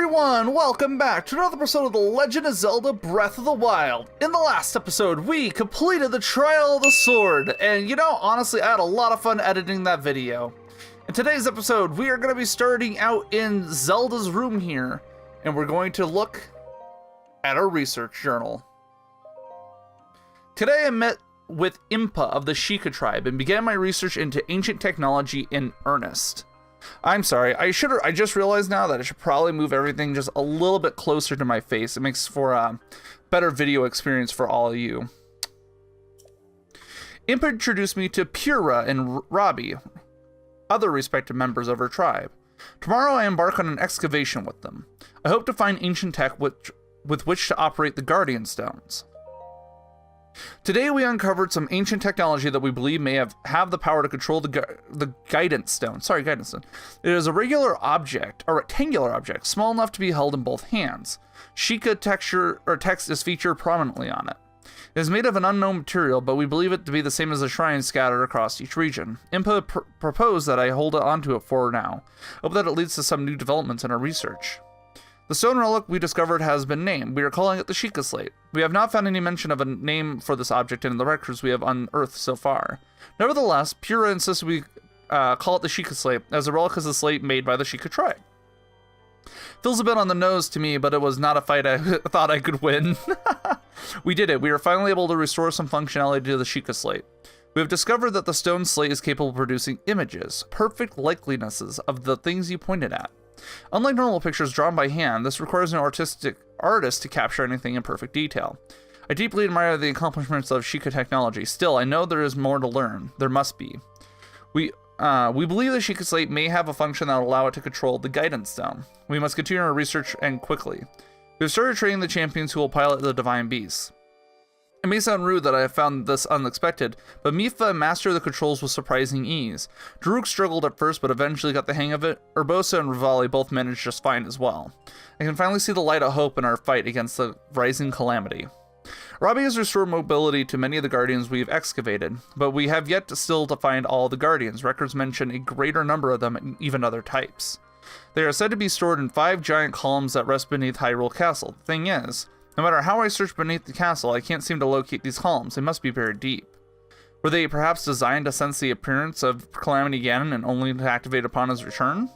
everyone, welcome back to another episode of The Legend of Zelda Breath of the Wild. In the last episode, we completed the Trial of the Sword, and you know, honestly, I had a lot of fun editing that video. In today's episode, we are going to be starting out in Zelda's room here, and we're going to look at our research journal. Today I met with Impa of the Sheikah tribe and began my research into ancient technology in earnest. I'm sorry, I just realized now that I should probably move everything just a little bit closer to my face. It makes for a better video experience for all of you. Impa introduced me to Pura and Robbie, other respected members of her tribe. Tomorrow I embark on an excavation with them. I hope to find ancient tech with which to operate the Guardian Stones. Today we uncovered some ancient technology that we believe may have the power to control the Guidance Stone. Sorry, Guidance Stone. It is a regular object, a rectangular object, small enough to be held in both hands. Sheikah texture or text is featured prominently on it. It is made of an unknown material, but we believe it to be the same as the shrines scattered across each region. Impa proposed that I hold onto it for now. Hope that it leads to some new developments in our research. The stone relic we discovered has been named. We are calling it the Sheikah Slate. We have not found any mention of a name for this object in the records we have unearthed so far. Nevertheless, Pura insisted we call it the Sheikah Slate, as the relic is a slate made by the Sheikah tribe. Feels a bit on the nose to me, but it was not a fight I thought I could win. We did it. We were finally able to restore some functionality to the Sheikah Slate. We have discovered that the stone slate is capable of producing images, perfect likenesses of the things you pointed at. Unlike normal pictures drawn by hand, this requires an artist to capture anything in perfect detail. I deeply admire the accomplishments of Sheikah technology. Still, I know there is more to learn. There must be. We believe the Sheikah Slate may have a function that will allow it to control the Guidance Stone. We must continue our research and quickly. We have started training the champions who will pilot the Divine Beasts. It may sound rude that I have found this unexpected, but Mipha mastered the controls with surprising ease. Daruk struggled at first, but eventually got the hang of it. Urbosa and Rivali both managed just fine as well. I can finally see the light of hope in our fight against the rising calamity. Robbie has restored mobility to many of the Guardians we've excavated, but we have yet to find all the Guardians. Records mention a greater number of them and even other types. They are said to be stored in 5 giant columns that rest beneath Hyrule Castle. The thing is, no matter how I search beneath the castle, I can't seem to locate these columns. They must be buried deep. Were they perhaps designed to sense the appearance of Calamity Ganon and only to activate upon his return?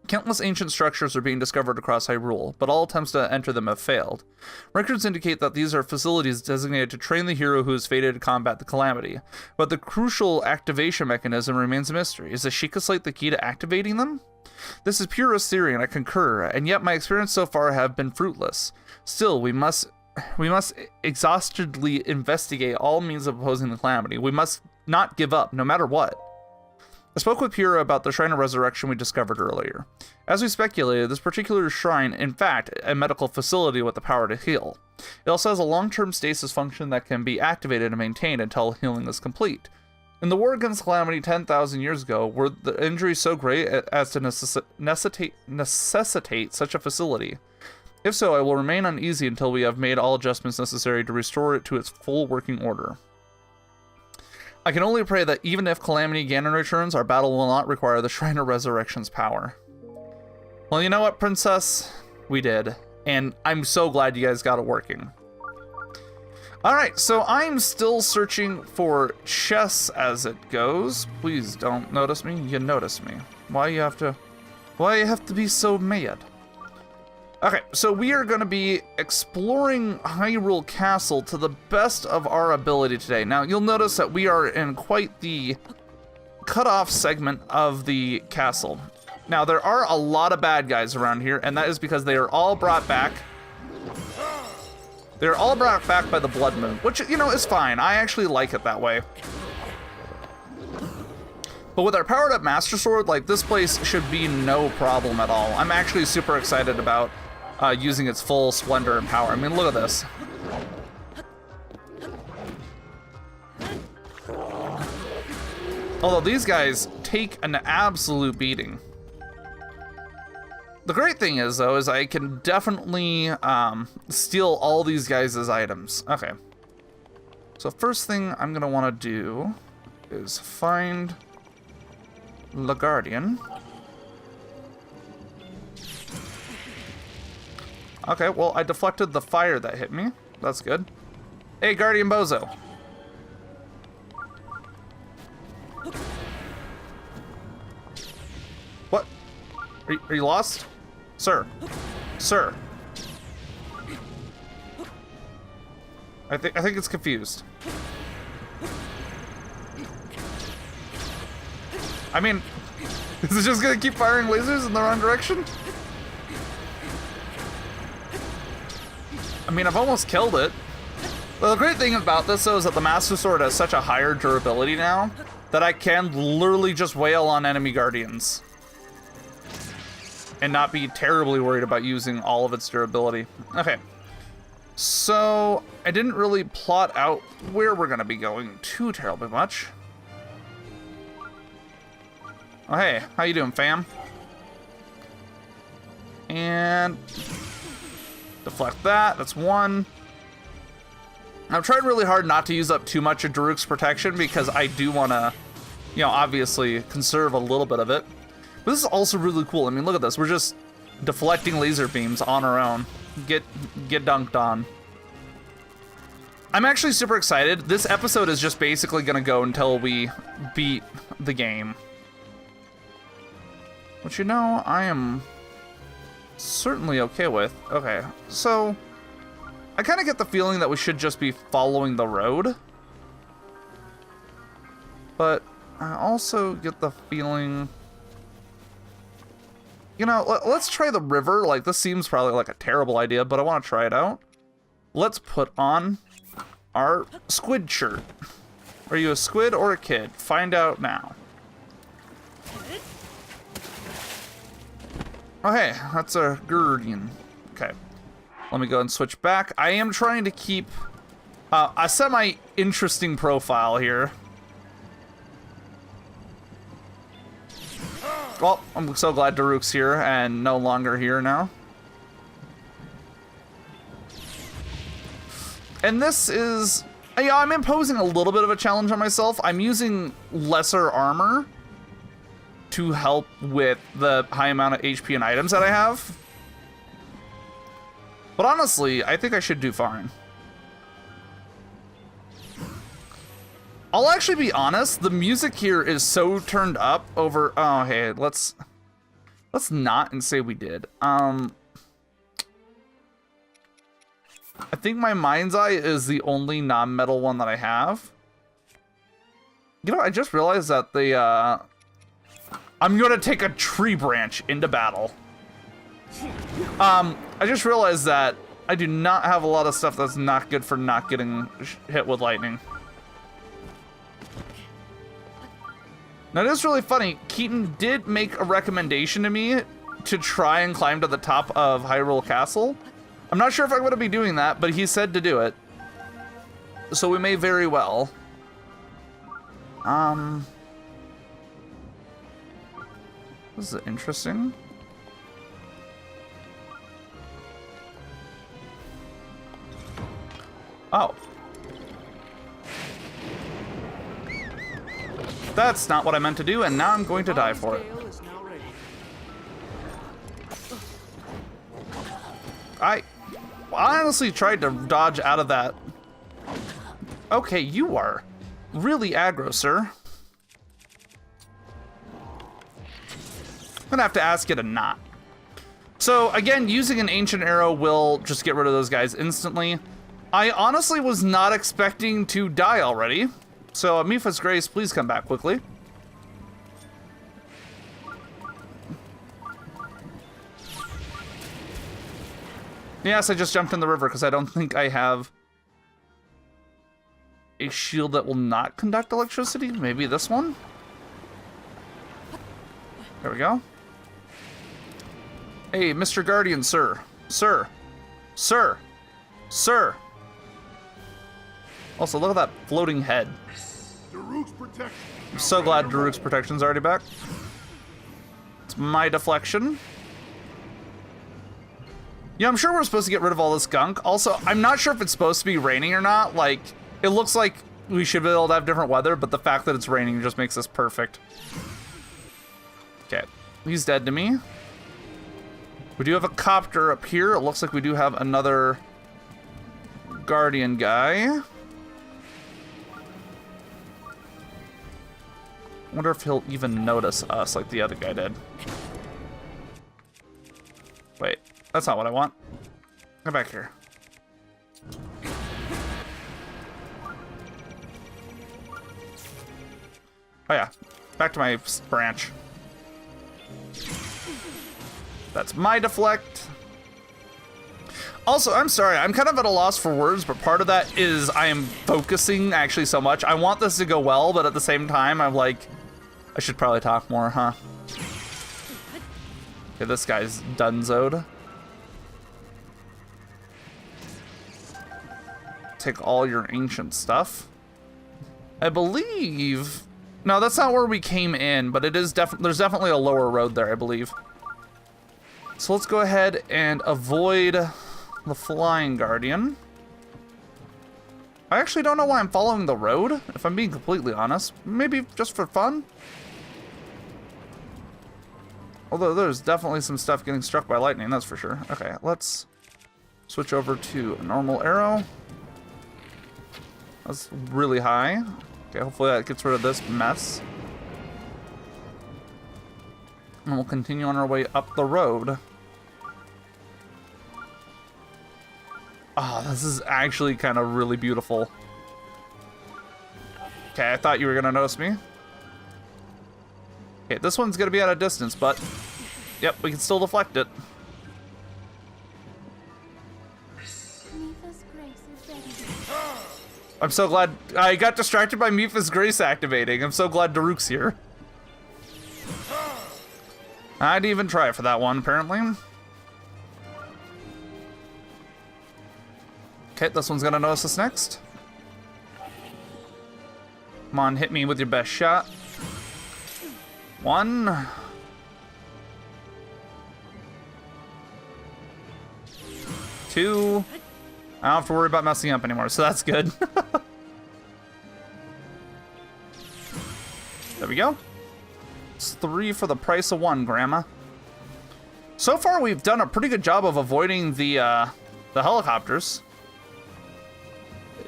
Countless ancient structures are being discovered across Hyrule, but all attempts to enter them have failed. Records indicate that these are facilities designated to train the hero who is fated to combat the calamity, but the crucial activation mechanism remains a mystery. Is the Sheikah Slate the key to activating them? This is pure theory, and I concur, and yet my experience so far have been fruitless. Still, we must exhaustively investigate all means of opposing the calamity. We must not give up, no matter what. I spoke with Pura about the Shrine of Resurrection we discovered earlier. As we speculated, this particular shrine, in fact, a medical facility with the power to heal. It also has a long-term stasis function that can be activated and maintained until healing is complete. In the war against calamity 10,000 years ago, were the injuries so great as to necessitate such a facility? If so, I will remain uneasy until we have made all adjustments necessary to restore it to its full working order. I can only pray that even if Calamity Ganon returns, our battle will not require the Shrine of Resurrection's power. Well, you know what, Princess? We did. And I'm so glad you guys got it working. Alright, so I'm still searching for chess as it goes. Please don't notice me. You notice me. Why you have to be so mad? Okay, so we are going to be exploring Hyrule Castle to the best of our ability today. Now, you'll notice that we are in quite the cut-off segment of the castle. Now, there are a lot of bad guys around here, and that is because they are all brought back. They're all brought back by the Blood Moon, which, you know, is fine. I actually like it that way. But with our powered up Master Sword, like, this place should be no problem at all. I'm actually super excited about using its full splendor and power. I mean, look at this. Although these guys take an absolute beating. The great thing is, though, is I can definitely steal all these guys' items. Okay. So first thing I'm gonna wanna do is find the Guardian. Okay, well, I deflected the fire that hit me. That's good. Hey, Guardian Bozo. What? Are you lost? Sir. Sir. I think it's confused. I mean, is it just gonna keep firing lasers in the wrong direction? I mean, I've almost killed it. Well, the great thing about this, though, is that the Master Sword has such a higher durability now that I can literally just wail on enemy guardians and not be terribly worried about using all of its durability. Okay. So, I didn't really plot out where we're gonna be going too terribly much. Oh, hey, how you doing, fam? And deflect that, that's one. I'm trying really hard not to use up too much of Daruk's protection because I do wanna, you know, obviously conserve a little bit of it. But this is also really cool. I mean, look at this. We're just deflecting laser beams on our own. Get dunked on. I'm actually super excited. This episode is just basically gonna go until we beat the game. Which, you know, I am certainly okay with. Okay, so I kind of get the feeling that we should just be following the road. But I also get the feeling, you know, let's try the river. Like, this seems probably like a terrible idea, but I want to try it out. Let's put on our squid shirt. Are you a squid or a kid? Find out now. Oh, hey, that's a guardian. Okay, let me go and switch back. I am trying to keep a semi-interesting profile here. Well, I'm so glad Daruk's here and no longer here now. And this is, yeah, I'm imposing a little bit of a challenge on myself. I'm using lesser armor to help with the high amount of HP and items that I have. But honestly, I think I should do fine. I'll actually be honest, the music here is so turned up over, oh, hey, let's not and say we did. I think my Mind's Eye is the only non-metal one that I have. You know, I just realized that the, I'm gonna take a tree branch into battle. I just realized that I do not have a lot of stuff that's not good for not getting hit with lightning. Now, it is really funny. Keaton did make a recommendation to me to try and climb to the top of Hyrule Castle. I'm not sure if I'm going to be doing that, but he said to do it. So we may very well. This is interesting. Oh. That's not what I meant to do, and now I'm going to die for it. I honestly tried to dodge out of that. Okay, you are really aggro, sir. I'm gonna have to ask you to not. So again, using an ancient arrow will just get rid of those guys instantly. I honestly was not expecting to die already. So Mifa's Grace, please come back quickly. Yes, I just jumped in the river because I don't think I have a shield that will not conduct electricity. Maybe this one? There we go. Hey, Mr. Guardian, sir. Sir. Sir. Sir. Also, look at that floating head. I'm so glad Daruk's protection's already back. It's my deflection. Yeah, I'm sure we're supposed to get rid of all this gunk. Also, I'm not sure if it's supposed to be raining or not. Like, it looks like we should be able to have different weather, but the fact that it's raining just makes this perfect. Okay, he's dead to me. We do have a copter up here. It looks like we do have another guardian guy. Wonder if he'll even notice us like the other guy did. Wait, that's not what I want. Come back here. Oh yeah, back to my branch. That's my deflect. Also, I'm sorry, I'm kind of at a loss for words, but part of that is I am focusing actually so much. I want this to go well, but at the same time, I'm like, I should probably talk more, huh? Okay, this guy's donezoed. Take all your ancient stuff. I believe... No, that's not where we came in, but it is there's definitely a lower road there, I believe. So let's go ahead and avoid the flying guardian. I actually don't know why I'm following the road, if I'm being completely honest. Maybe just for fun? Although there's definitely some stuff getting struck by lightning, that's for sure. Okay, let's switch over to a normal arrow. That's really high. Okay, hopefully that gets rid of this mess. And we'll continue on our way up the road. Oh, this is actually kind of really beautiful. Okay, I thought you were gonna notice me. Okay, this one's gonna be at a distance, but yep, we can still deflect it. I'm so glad I got distracted by Mipha's Grace activating. I'm so glad Daruk's here. I didn't even try for that one, apparently. Okay, this one's gonna notice us next. Come on, hit me with your best shot. 1. 2. I don't have to worry about messing up anymore, so that's good. There we go. It's 3 for the price of 1, Grandma. So far, we've done a pretty good job of avoiding the helicopters.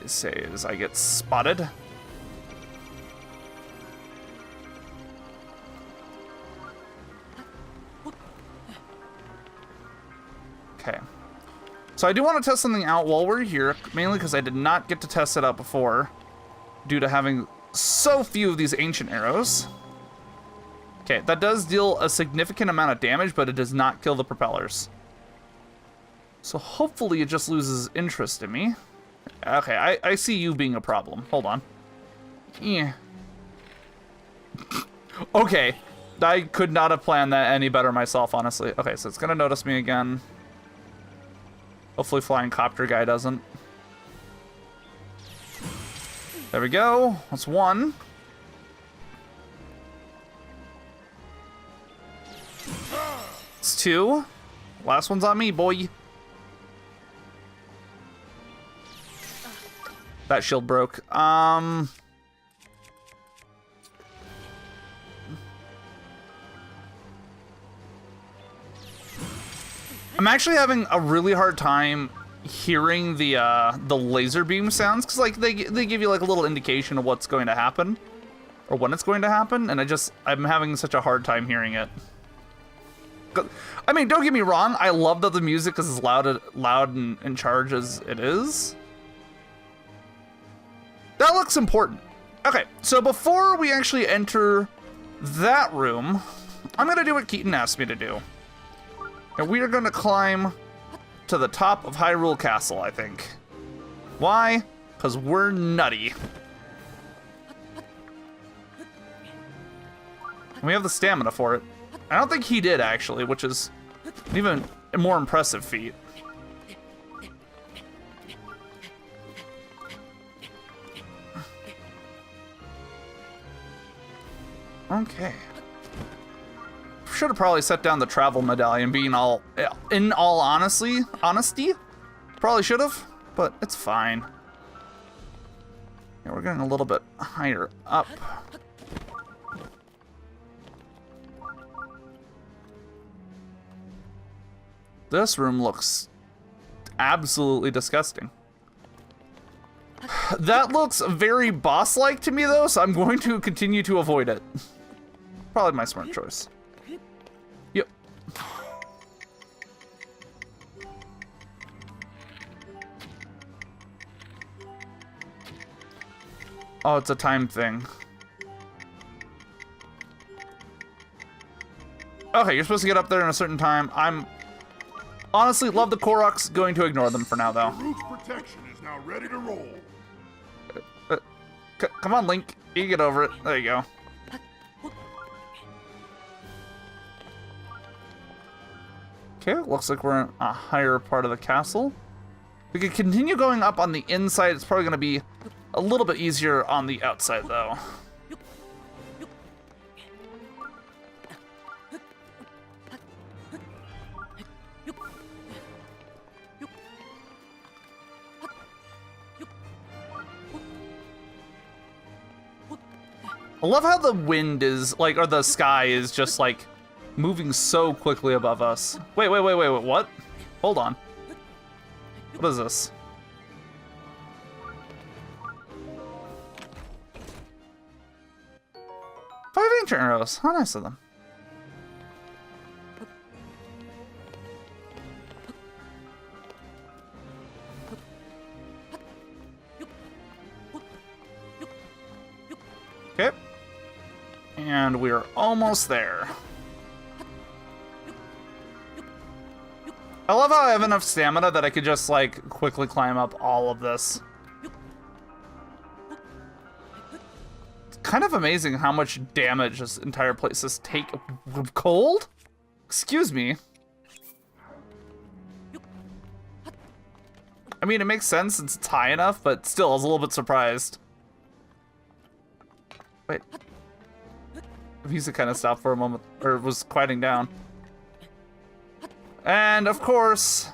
They say as I get spotted. Okay. So I do want to test something out while we're here, mainly because I did not get to test it out before, due to having so few of these ancient arrows. Okay, that does deal a significant amount of damage, but it does not kill the propellers. So hopefully it just loses interest in me. Okay, I see you being a problem. Hold on. Yeah. Okay, I could not have planned that any better myself, honestly. Okay, so it's gonna notice me again. Hopefully flying copter guy doesn't. There we go. That's 1. It's 2. Last one's on me, boy. That shield broke. I'm actually having a really hard time hearing the laser beam sounds, because like they give you like a little indication of what's going to happen or when it's going to happen, and I'm having such a hard time hearing it. I mean, don't get me wrong, I love that the music is as loud and in charge as it is. That looks important. Okay, so before we actually enter that room, I'm gonna do what Keaton asked me to do. And we are going to climb to the top of Hyrule Castle, I think. Why? Because we're nutty. And we have the stamina for it. I don't think he did, actually, which is an even more impressive feat. Okay. Should have probably set down the travel medallion, being in all honesty. Probably should have, but it's fine. Yeah, we're getting a little bit higher up. This room looks absolutely disgusting. That looks very boss-like to me, though, so I'm going to continue to avoid it. Probably my smart choice. Yep. Oh, it's a time thing. Okay, you're supposed to get up there in a certain time. I'm honestly love the Koroks. Going to ignore them for now, though. The roof's protection is now ready to roll. Come on, Link. You get over it. There you go. Okay, looks like we're in a higher part of the castle. We could continue going up on the inside. It's probably going to be a little bit easier on the outside, though. I love how the wind is, like, or the sky is just, like, moving so quickly above us. Wait, what? Hold on. What is this? 5 ancient arrows. How nice of them. Okay. And we're almost there. I love how I have enough stamina that I could just, like, quickly climb up all of this. It's kind of amazing how much damage this entire place is take. Cold? Excuse me. I mean, it makes sense since it's high enough, but still, I was a little bit surprised. Wait. The music kind of stopped for a moment, or was quieting down. And, of course,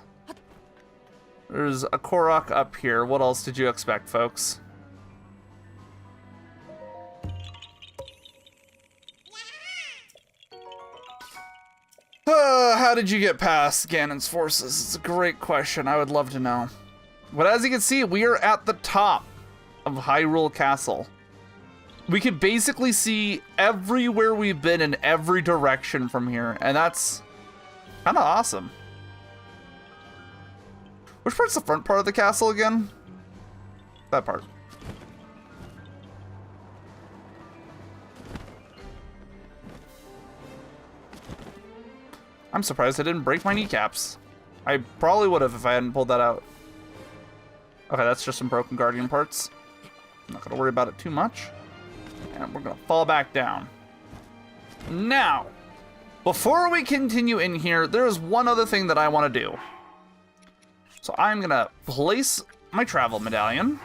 there's a Korok up here. What else did you expect, folks? How did you get past Ganon's forces? It's a great question. I would love to know. But as you can see, we are at the top of Hyrule Castle. We can basically see everywhere we've been in every direction from here, and that's kind of awesome. Which part's the front part of the castle again? That part. I'm surprised I didn't break my kneecaps. I probably would have if I hadn't pulled that out. Okay, that's just some broken Guardian parts. I'm not gonna worry about it too much. And we're gonna fall back down. Now, before we continue in here, there is one other thing that I want to do. So I'm gonna place my travel medallion.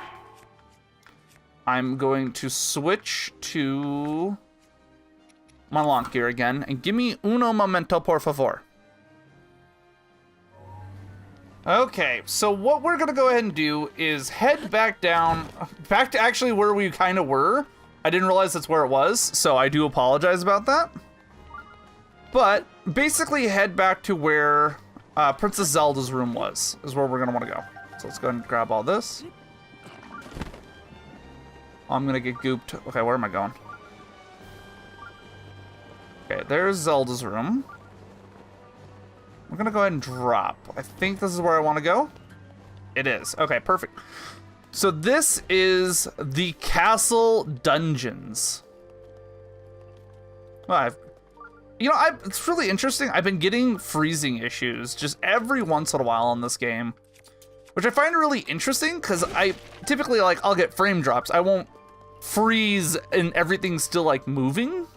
I'm going to switch to my launch gear again, and give me uno momento, por favor. Okay, so what we're gonna go ahead and do is head back down, back to actually where we kind of were. I didn't realize that's where it was, so I do apologize about that. But basically head back to where Princess Zelda's room was, is where we're gonna wanna go. So let's go ahead and grab all this. I'm gonna get gooped. Okay, where am I going? Okay, there's Zelda's room. We're gonna go ahead and drop. I think this is where I wanna go. It is. Okay, perfect. So this is the castle dungeons. Well, it's really interesting. I've been getting freezing issues just every once in a while in this game, which I find really interesting because I typically, like, I'll get frame drops. I won't freeze and everything's still, like, moving.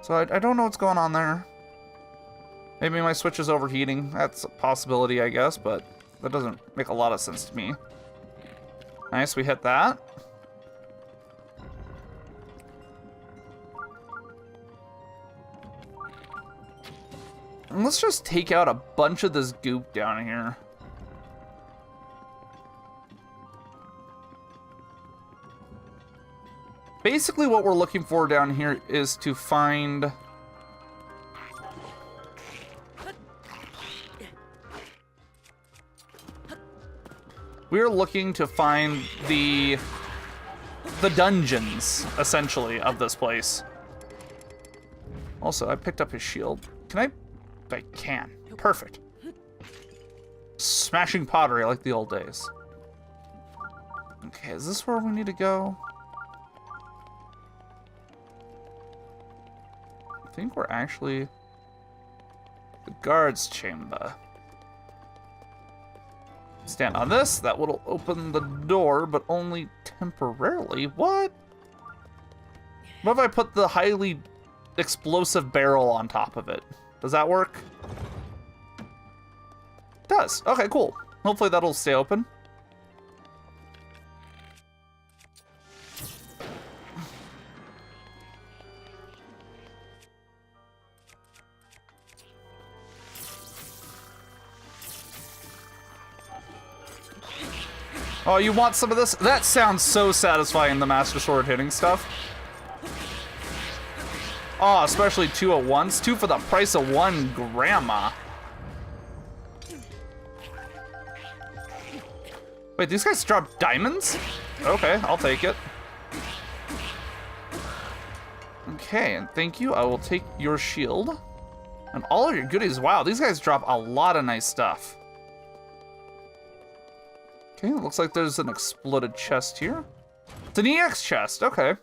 So I don't know what's going on there. Maybe my Switch is overheating. That's a possibility, I guess, but that doesn't make a lot of sense to me. Nice, we hit that. And let's just take out a bunch of this goop down here. Basically what we're looking for down here is to find We're looking to find the dungeons, essentially, of this place. Also, I picked up his shield. Can I can. Perfect. Smashing pottery like the old days. Okay, is this where we need to go? I think we're actually the guard's chamber. Stand on this, that will open the door, but only temporarily. What? What if I put the highly explosive barrel on top of it? Does that work? It does. Okay, cool. Hopefully that'll stay open. Oh, you want some of this? That sounds so satisfying, the Master Sword hitting stuff. Oh, especially 2 at once. 2 for the price of 1, Grandma. Wait, these guys drop diamonds? Okay, I'll take it. Okay, and thank you. I will take your shield. And all of your goodies. Wow, these guys drop a lot of nice stuff. Okay, it looks like there's an exploded chest here. It's an EX chest, okay.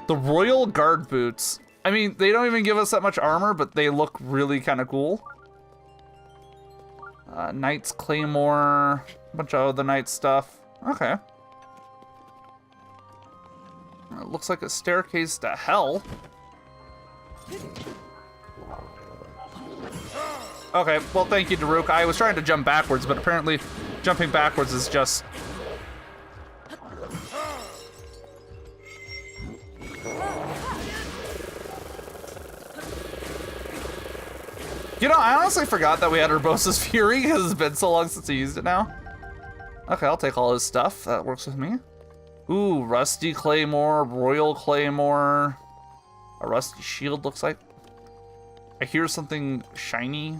The Royal Guard boots. I mean, they don't even give us that much armor, but they look really kind of cool. Knight's Claymore, a bunch of other knight stuff. Okay. It looks like a staircase to hell. Okay, well, thank you, Daruk. I was trying to jump backwards, but apparently jumping backwards is just... You know, I honestly forgot that we had Urbosa's Fury because it's been so long since I used it now. Okay, I'll take all his stuff. That works with me. Ooh, Rusty Claymore, Royal Claymore. A Rusty Shield looks like. I hear something shiny.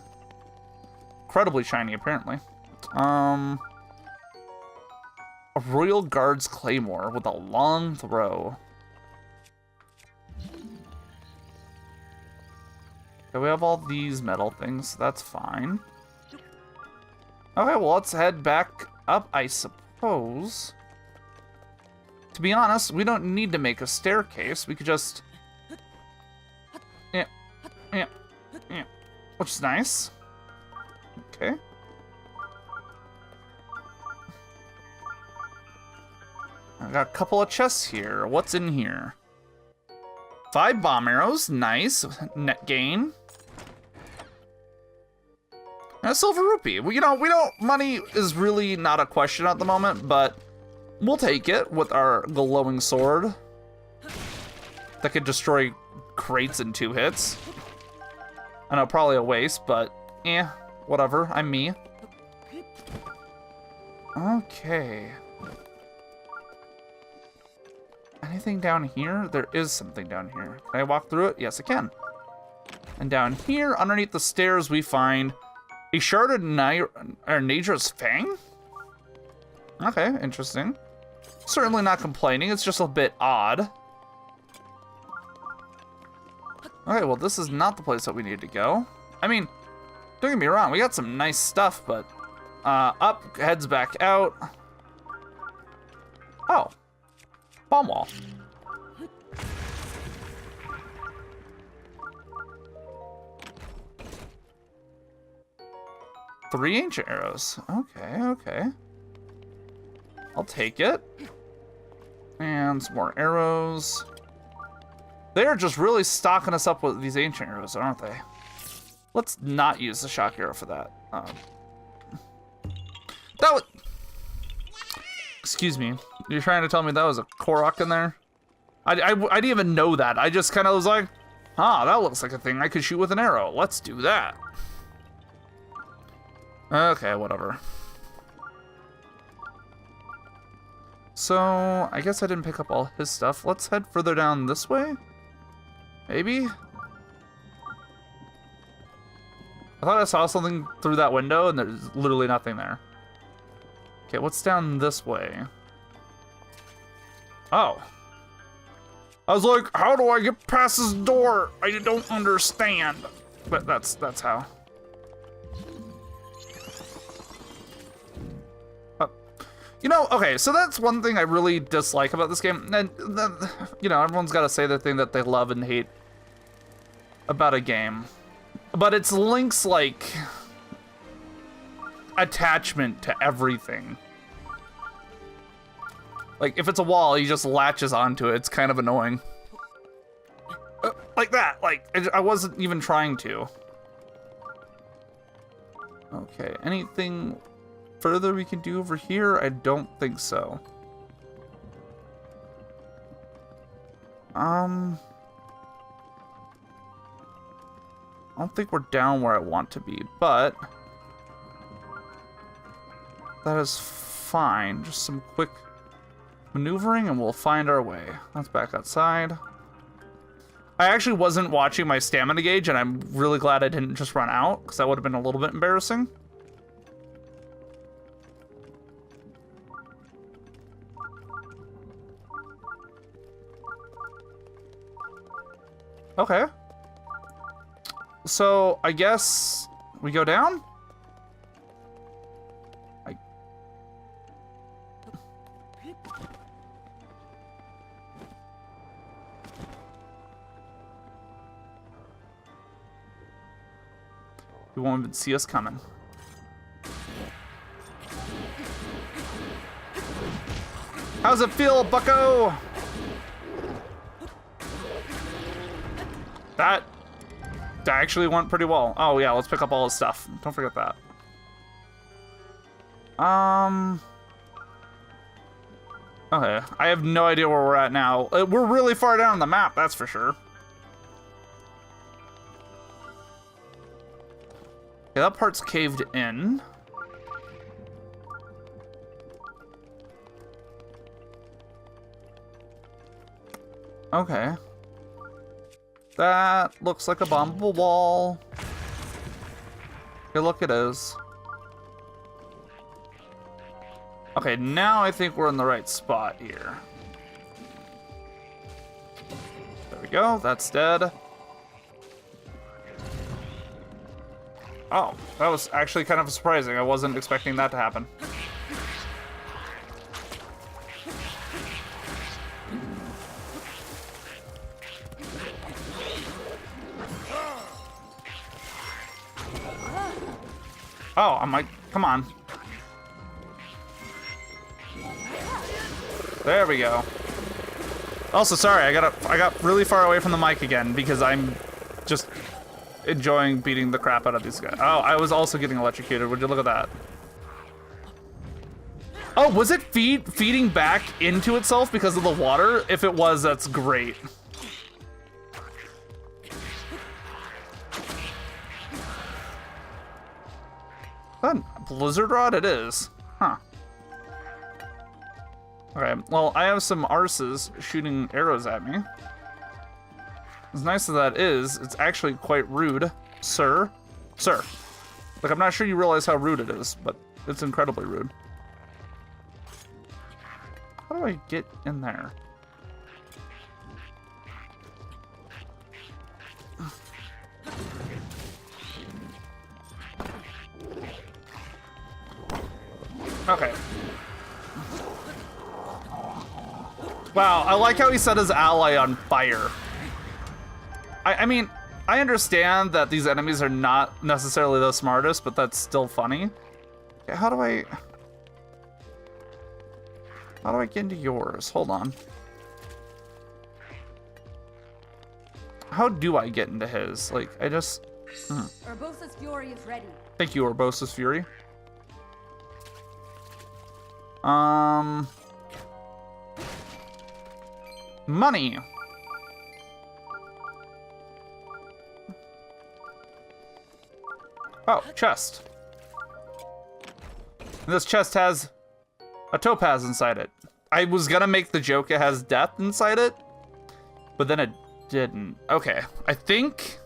Incredibly shiny, apparently. A Royal Guard's Claymore with a long throw. Okay, we have all these metal things. That's fine. Okay, well, let's head back up, I suppose. To be honest, we don't need to make a staircase. We could just... Yeah. Which is nice. Okay. I got a couple of chests here. What's in here? 5 bomb arrows. Nice. Net gain. And a silver rupee. Well, you know, money is really not a question at the moment, but we'll take it with our glowing sword that could destroy crates in 2 hits. I know, probably a waste, but whatever. I'm me. Okay. Anything down here? There is something down here. Can I walk through it? Yes, I can. And down here, underneath the stairs, we find a shard of Nadra's Fang? Okay, interesting. Certainly not complaining, it's just a bit odd. Okay, well, this is not the place that we need to go. I mean, don't get me wrong, we got some nice stuff, but up, heads back out. Oh, bomb wall. Three ancient arrows. Okay. I'll take it. And some more arrows. They're just really stocking us up with these ancient arrows, aren't they? Let's not use the shock arrow for that. That was... Excuse me. You're trying to tell me that was a Korok in there? I didn't even know that. I just kind of was like, that looks like a thing I could shoot with an arrow. Let's do that. Okay, whatever. So, I guess I didn't pick up all his stuff. Let's head further down this way? Maybe? I thought I saw something through that window, and there's literally nothing there. Okay, what's down this way? Oh. I was like, how do I get past this door? I don't understand. But that's how. You know, okay, so that's one thing I really dislike about this game. And, you know, everyone's got to say the thing that they love and hate about a game. But it's Link's, like, attachment to everything. Like, if it's a wall, he just latches onto it. It's kind of annoying. Like that. Like, I wasn't even trying to. Okay, anything further we can do over here? I don't think so. I don't think we're down where I want to be, but that is fine. Just some quick maneuvering and we'll find our way. Let's back outside. I actually wasn't watching my stamina gauge, and I'm really glad I didn't just run out, because that would have been a little bit embarrassing. Okay. So, I guess we go down? You won't even see us coming. How's it feel, bucko? That actually went pretty well. Oh yeah, let's pick up all his stuff. Don't forget that. Okay, I have no idea where we're at now. We're really far down the map, that's for sure. Okay, that part's caved in. Okay. That looks like a bombable wall. Okay, look, it is. Okay, now I think we're in the right spot here. There we go, that's dead. Oh, that was actually kind of surprising. I wasn't expecting that to happen. Oh, I'm like, come on. There we go. Also, sorry, I got really far away from the mic again because I'm just enjoying beating the crap out of these guys. Oh, I was also getting electrocuted. Would you look at that? Oh, was it feeding back into itself because of the water? If it was, that's great. That blizzard rod it is. Huh. Okay, well, I have some arses shooting arrows at me. As nice as that is, it's actually quite rude, sir. Sir. Like, I'm not sure you realize how rude it is, but it's incredibly rude. How do I get in there? Okay. Wow, I like how he set his ally on fire. I mean, I understand that these enemies are not necessarily the smartest, but that's still funny. Okay, how do I get into yours? Hold on. How do I get into his? Like, I just... Urbosa's Fury is ready. Thank you, Urbosa's Fury. Money. Oh, chest. And this chest has a topaz inside it. I was gonna make the joke it has death inside it, but then it didn't. Okay, I think...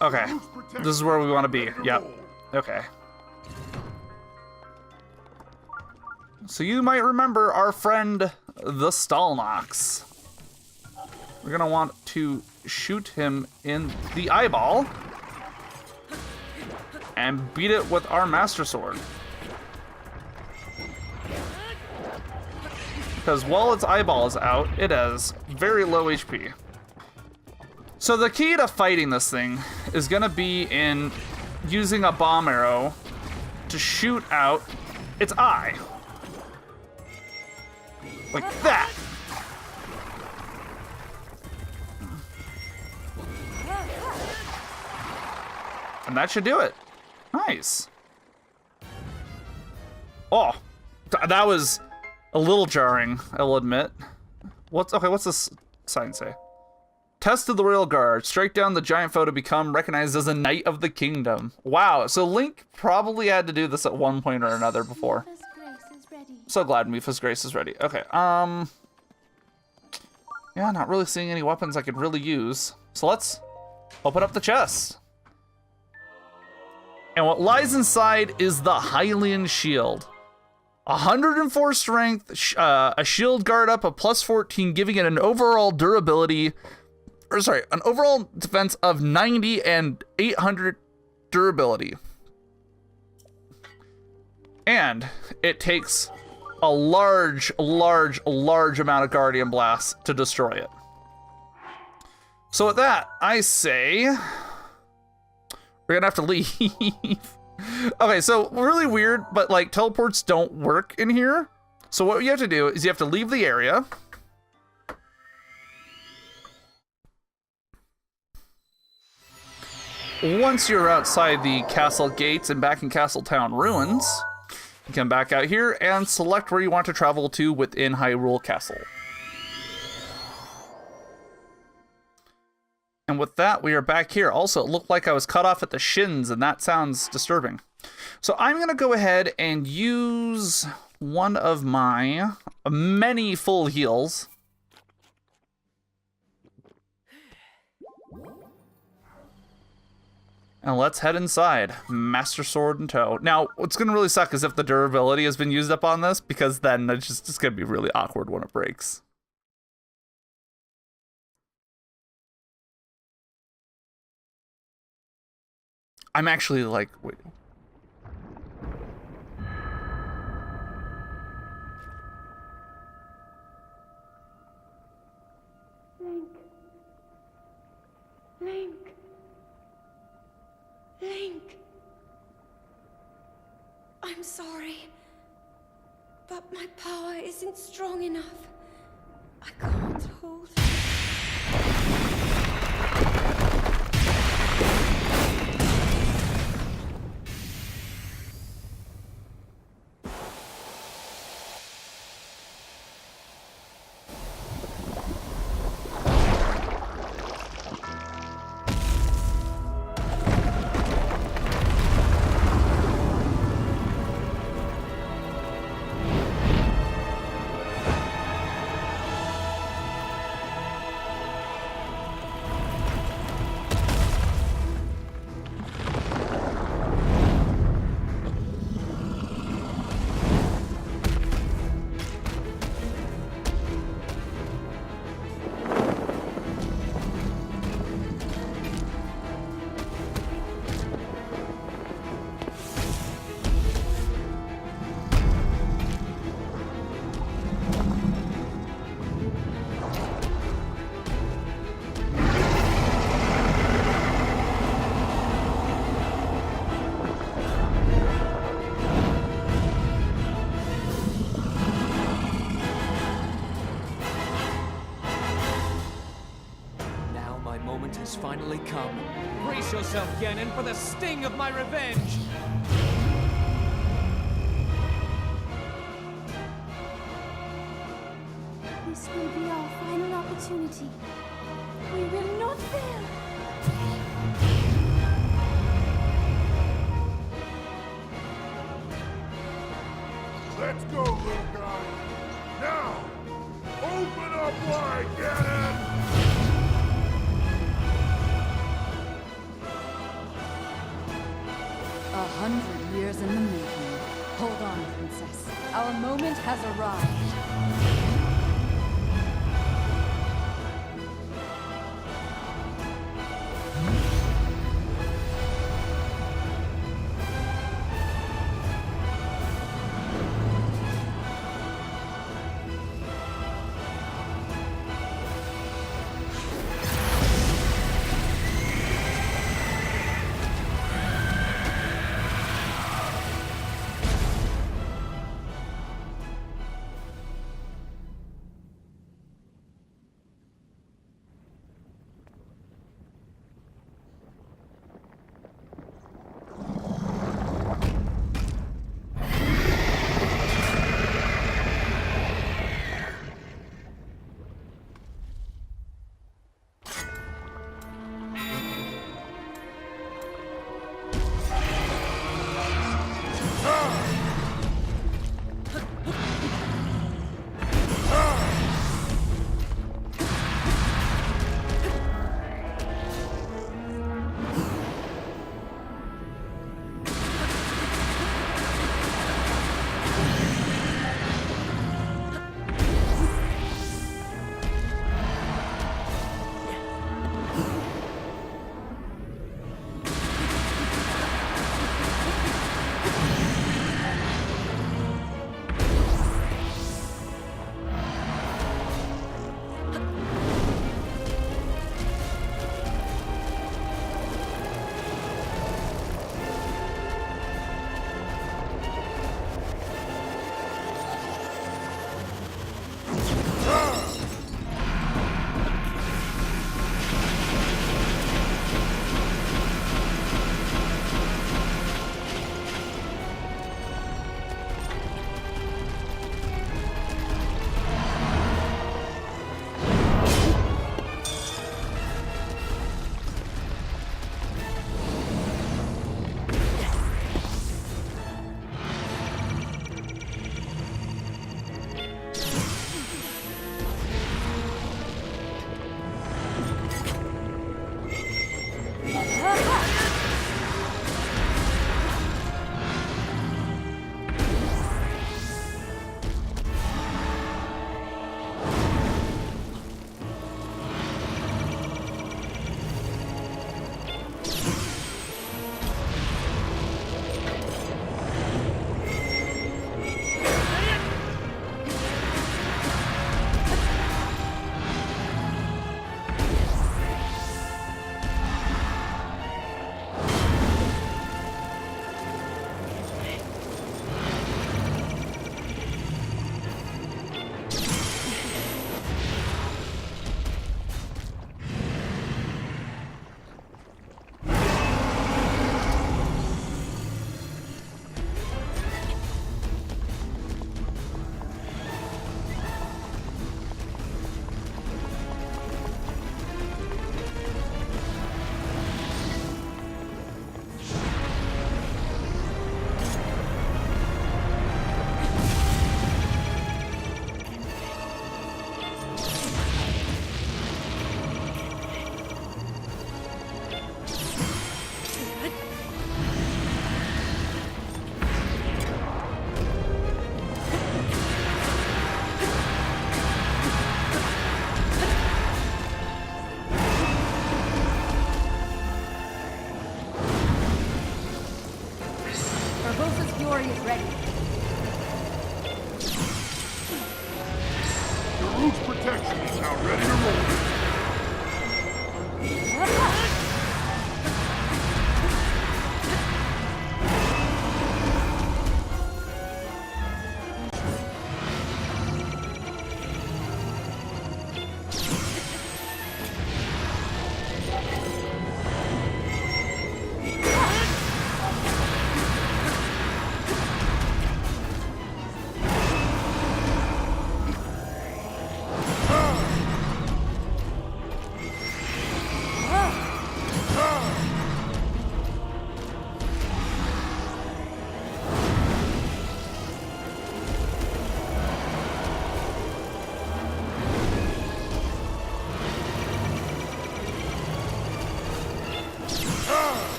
Okay. This is where we want to be. Yep. Okay. So you might remember our friend, the Stalnox. We're gonna want to shoot him in the eyeball and beat it with our Master Sword. Because while its eyeball is out, it has very low HP. So the key to fighting this thing is gonna be in using a bomb arrow to shoot out its eye. Like that. And that should do it. Nice. Oh, that was a little jarring, I will admit. What's this sign say? Test of the Royal Guard. Strike down the giant foe to become recognized as a Knight of the Kingdom. Wow, so Link probably had to do this at one point or another before. So glad Mifa's Grace is ready. Okay, yeah, not really seeing any weapons I could really use. So let's open up the chest. And what lies inside is the Hylian Shield. 104 strength, a shield guard up, a plus 14, giving it an overall durability, or sorry, an overall defense of 90 and 800 durability. And it takes a large amount of Guardian Blast to destroy it. So with that, I say we're gonna have to leave. Okay, so really weird, but like teleports don't work in here. So what you have to do is you have to leave the area. Once you're outside the castle gates and back in Castletown ruins, you come back out here and select where you want to travel to within Hyrule Castle. And with that, we are back here. Also, it looked like I was cut off at the shins, and that sounds disturbing. So I'm going to go ahead and use one of my many full heals. And let's head inside. Master Sword in tow. Now, what's going to really suck is if the durability has been used up on this, because then it's just going to be really awkward when it breaks. I'm actually like, wait. Link. I'm sorry, but my power isn't strong enough. I can't hold it. Has finally come. Brace yourself, Ganon, for the sting of my revenge! This will be our final opportunity. We will not fail. Let's go, little guy. Now, open up wide, Ganon! 100 years in the making. Hold on, Princess. Our moment has arrived. Glory is ready. The roof's protection is now ready to roll.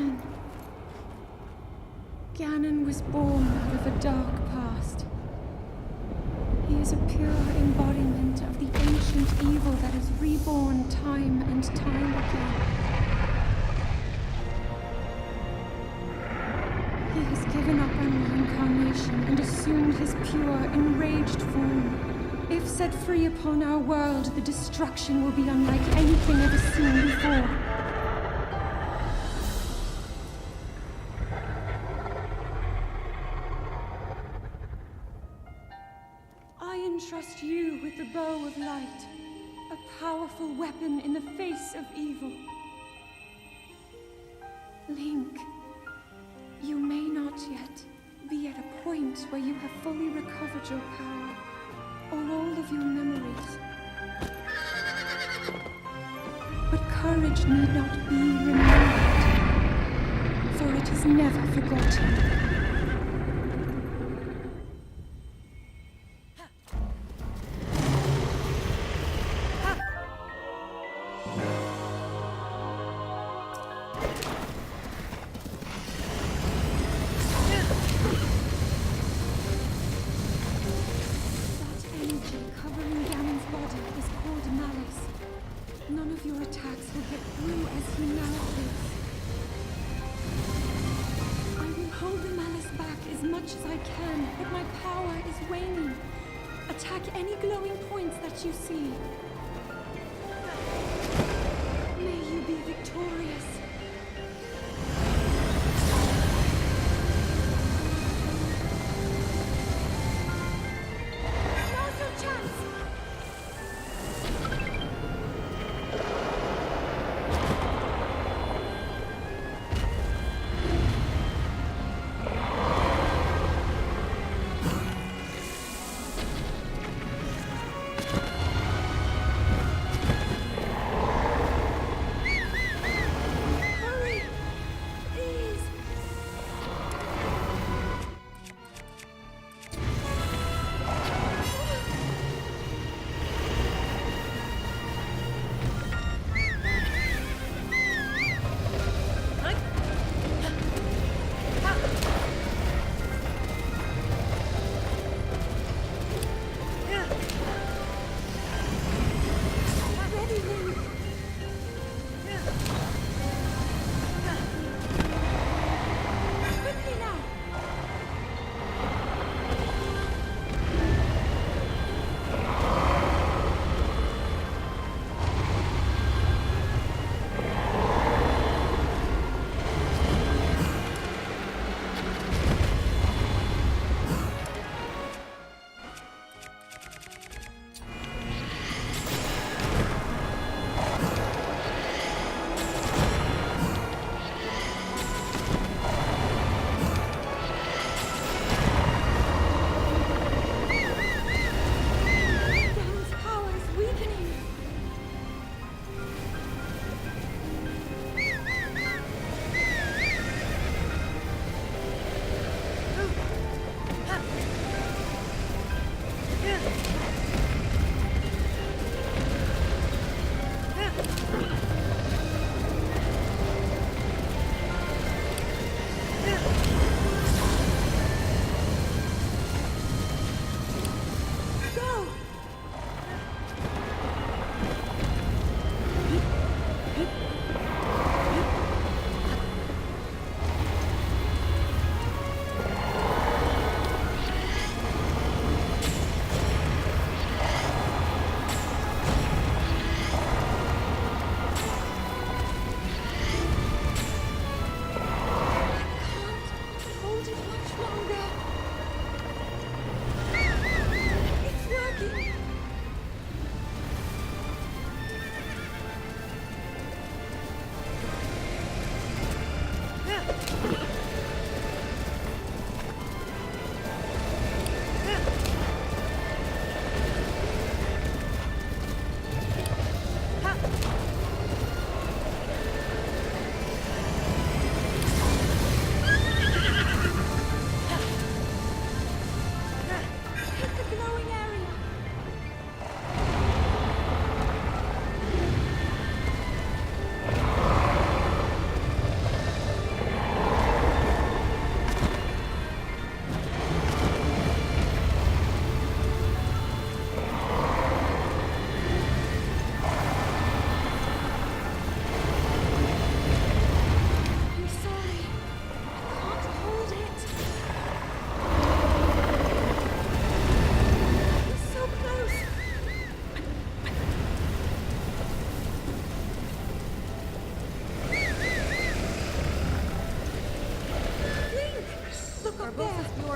Ganon. Ganon was born out of a dark past. He is a pure embodiment of the ancient evil that is reborn time and time again. He has given up on reincarnation and assumed his pure, enraged form. If set free upon our world, the destruction will be unlike anything ever seen before. I entrust you with the bow of light, a powerful weapon in the face of evil. Link, you may not yet be at a point where you have fully recovered your power, or all of your memories. But courage need not be remembered, for it is never forgotten. You see. May you be victorious. Now's your chance.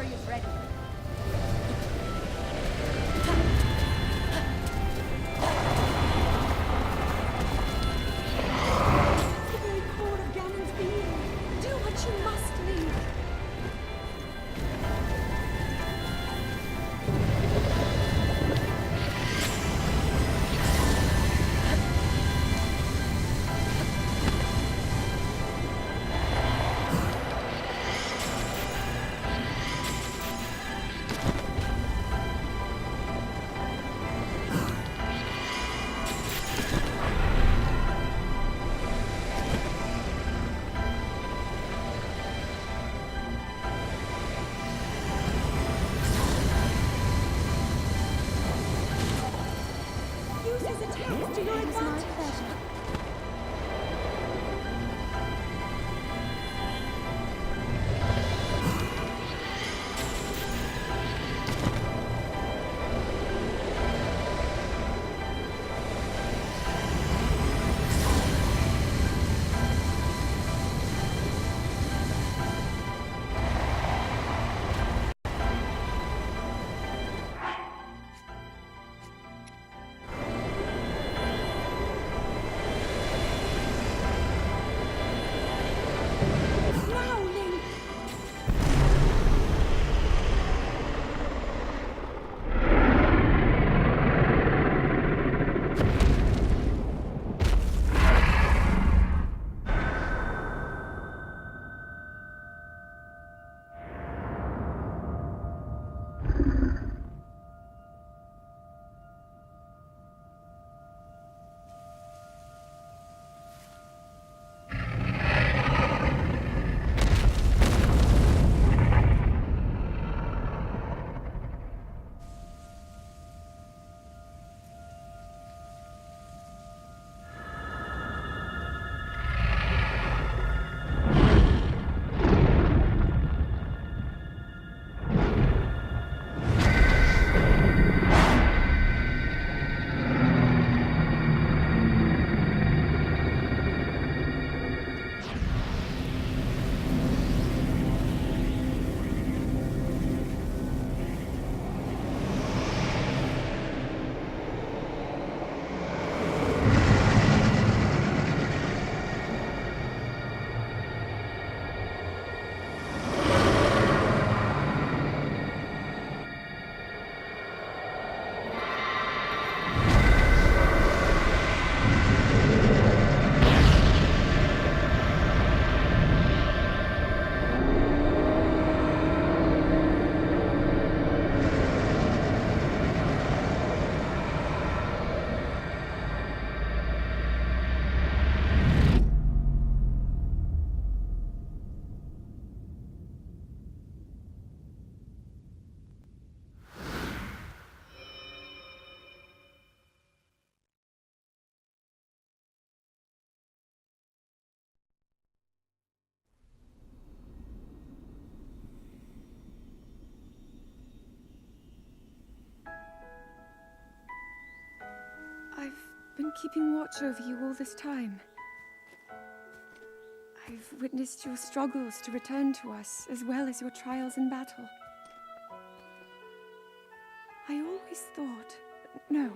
story is ready. The very core of Ganon's being. Do what you must, Link. Use his attacks to your advantage. Now, Link. I've been keeping watch over you all this time. I've witnessed your struggles to return to us, as well as your trials in battle. I always thought, no,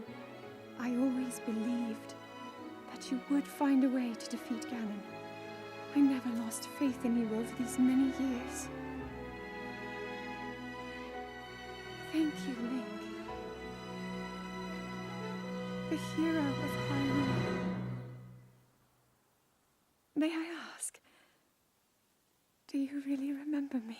I always believed that you would find a way to defeat Ganon. I never lost faith in you over these many years. Thank you, Link. The hero of Hyrule. May I ask, do you really remember me?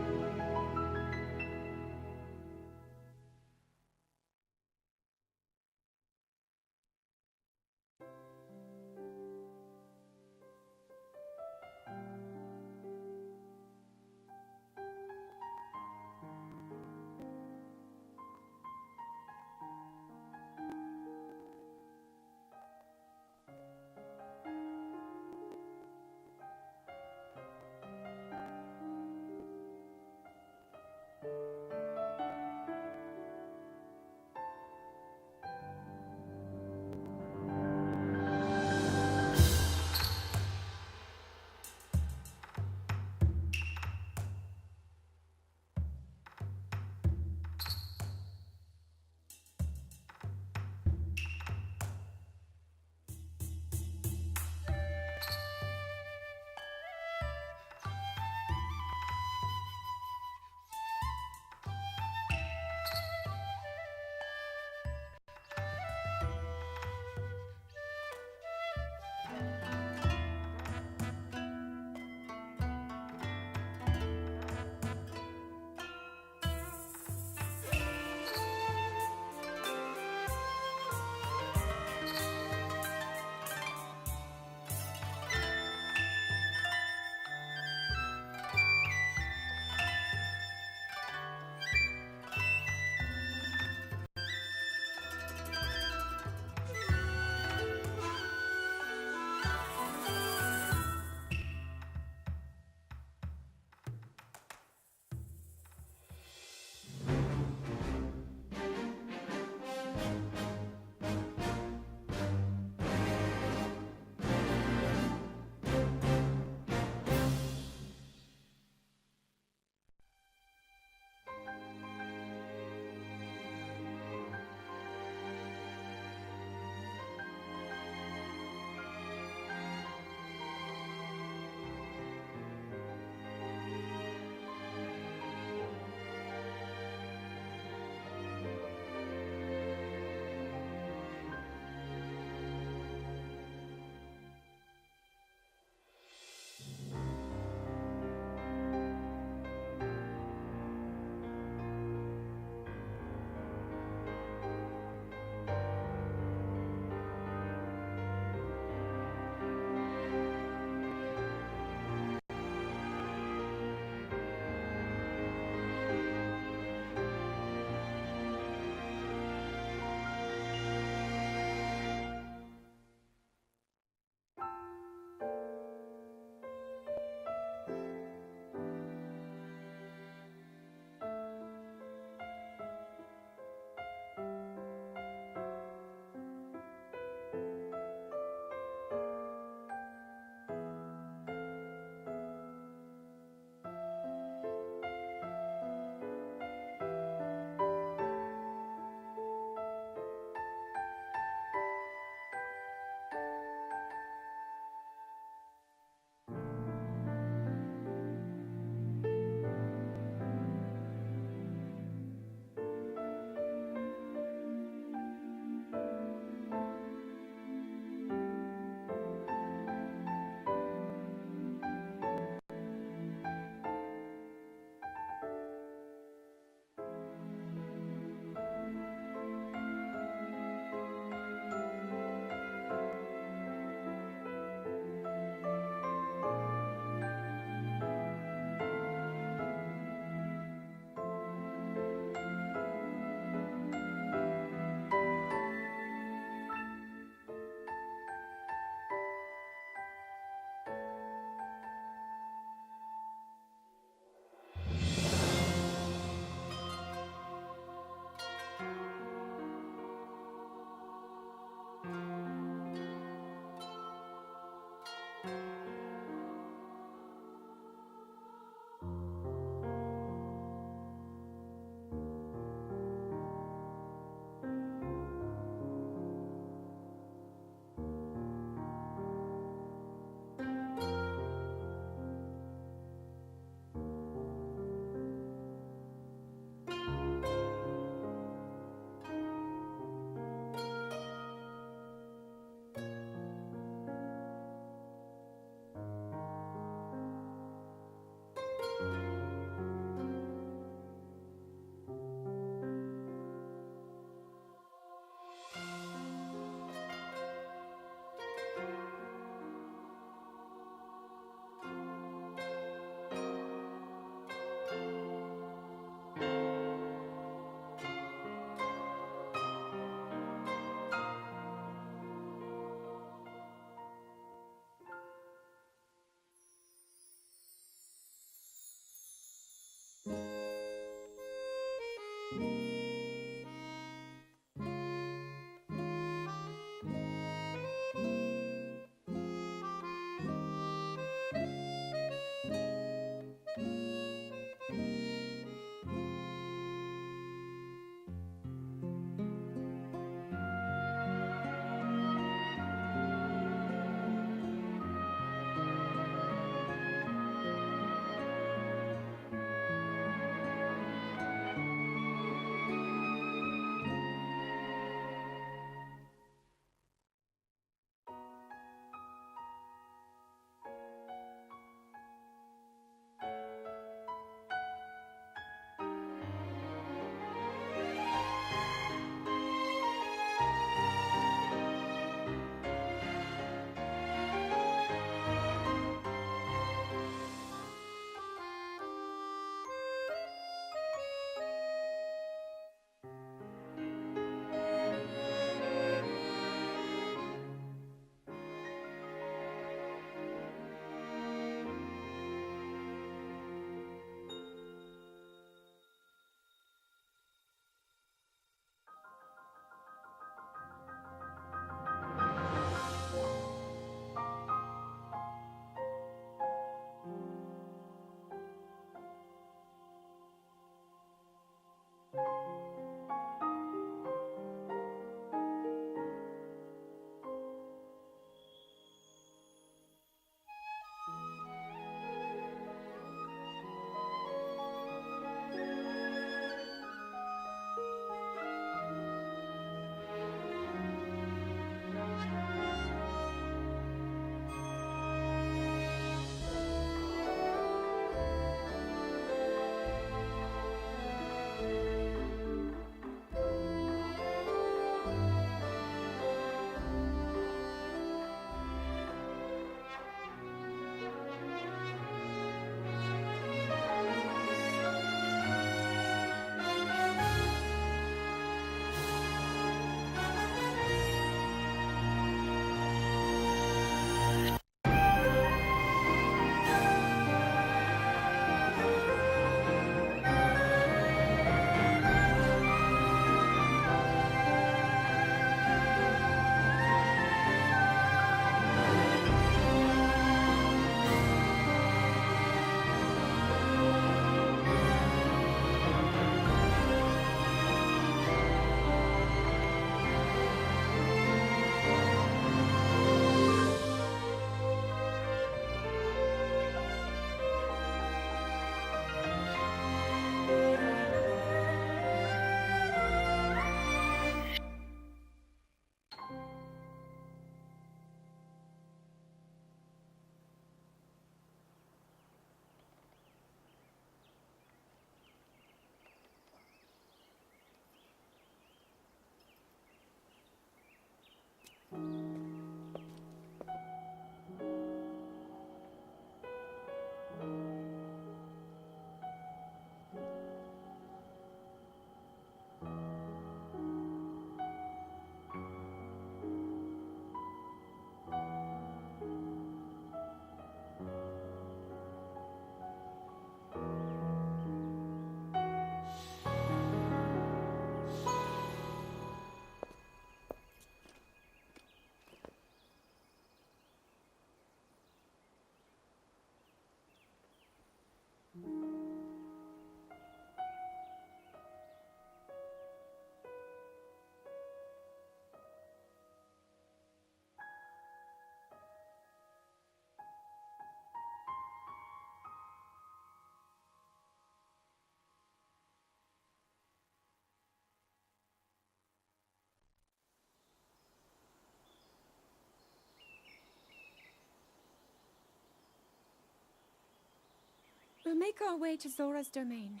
We'll make our way to Zora's domain.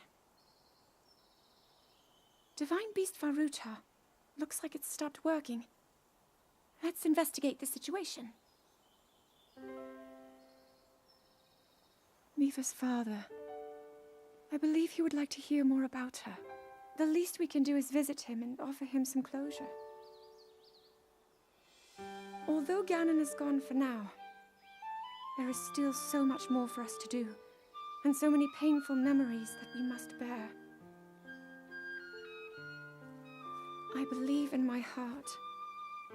Divine Beast Varuta. Looks like it's stopped working. Let's investigate the situation. Miva's father. I believe he would like to hear more about her. The least we can do is visit him and offer him some closure. Although Ganon is gone for now, there is still so much more for us to do, and so many painful memories that we must bear. I believe in my heart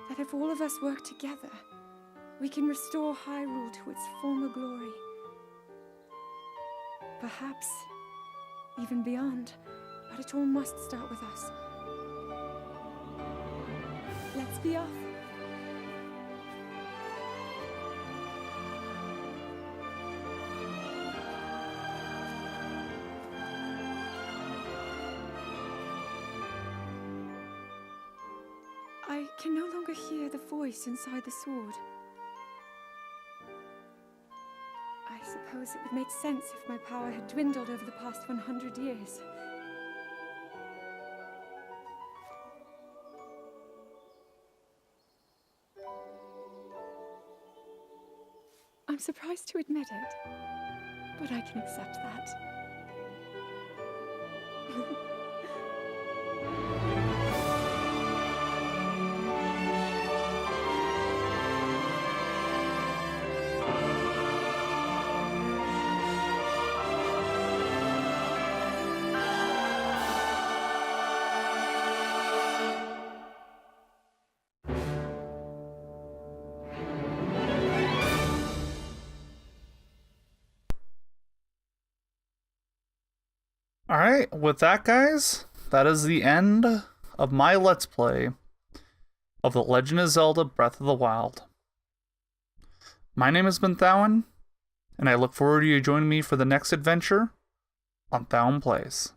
that if all of us work together, we can restore Hyrule to its former glory. Perhaps even beyond, but it all must start with us. Let's be off. I can no longer hear the voice inside the sword. I suppose it would make sense if my power had dwindled over the past 100 years. I'm surprised to admit it, but I can accept that. Alright, with that, guys, that is the end of my Let's Play of The Legend of Zelda Breath of the Wild. My name has been Thowan, and I look forward to you joining me for the next adventure on ThowanPlays.